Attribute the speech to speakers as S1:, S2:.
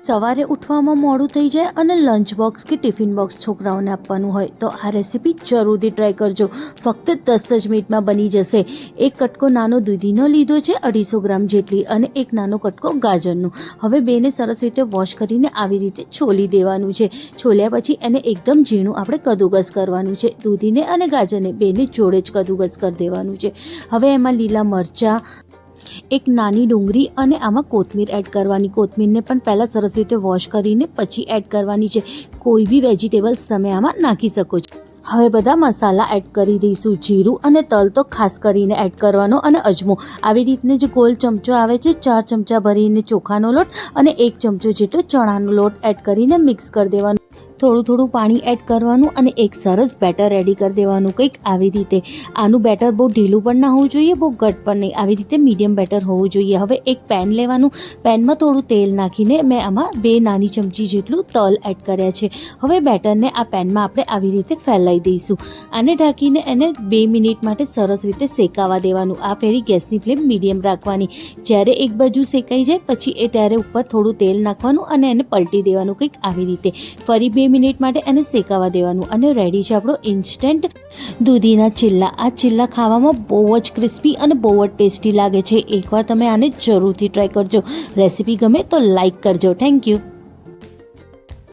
S1: સવારે ઉઠવામાં મોડું થઈ જાય અને લંચ બોક્સ કે ટિફિન બોક્સ છોકરાઓને આપવાનું હોય તો આ રેસીપી જરૂરથી ટ્રાય કરજો. ફક્ત 10 જ મિનિટમાં બની જશે. એક કટકો નાનો દૂધીનો લીધો છે, 250 ગ્રામ જેટલી, અને એક નાનો કટકો ગાજરનું. હવે બેને સરસ રીતે વોશ કરીને આવી રીતે છોલી દેવાનું છે. છોલ્યા પછી એને એકદમ ઝીણું આપણે કદુકસ કરવાનું છે. દૂધીને અને ગાજરને બેને જોડે જ કદુકસ કરી દેવાનું છે. હવે એમાં લીલા મરચાં, એક નાની ડુંગળી અને આમાં કોથમીર એડ કરવાની. કોથમીરને પણ પહેલાં સરસ રીતે વોશ કરીને પછી એડ કરવાની છે. કોઈ બી વેજીટેબલ્સ તમે આમાં નાખી શકો છો. હવે બધા મસાલા એડ કરી દઈશું. જીરું અને તલ તો ખાસ કરીને એડ કરવાનો, અને અજમો. આવી રીતને જે ગોલ ચમચો આવે છે, 4 ચમચા ભરીને ચોખાનો લોટ અને 1 ચમચો જેટલો ચણાનો લોટ એડ કરીને મિક્સ કરી દેવાનું. થોડું પાણી એડ કરવાનું અને એક સરસ બેટર રેડી કરી દેવાનું, કંઈક આવી રીતે. આનું બેટર બહુ ઢીલું પણ ના હોવું જોઈએ, બહુ ઘટ પણ નહીં, આવી રીતે મીડિયમ બેટર હોવું જોઈએ. હવે એક પેન લેવાનું. પેનમાં થોડું તેલ નાખીને મેં આમાં 2 નાની ચમચી જેટલું તલ એડ કર્યા છે. હવે બેટરને આ પેનમાં આપણે આવી રીતે ફેલાવી દઈશું. આને ઢાંકીને એને 2 મિનિટ માટે સરસ રીતે શેકાવા દેવાનું. આ ફેરી ગેસની ફ્લેમ મીડિયમ રાખવાની. જ્યારે એક બાજુ શેકાઈ જાય પછી ત્યારે ઉપર થોડું તેલ નાખવાનું અને એને પલટી દેવાનું, કંઈક આવી રીતે. ફરી 2 મિનિટ માટે એને શેકાવા દેવાનું. અને રેડી છે આપણો ઇન્સ્ટન્ટ દૂધીના ચિલ્લા. આ ચિલ્લા ખાવામાં બહુ જ ક્રિસ્પી અને બહુ જ ટેસ્ટી લાગે છે. એકવાર તમે આને જરૂરથી ટ્રાય કરજો. રેસીપી ગમે તો લાઈક કરજો. Thank you.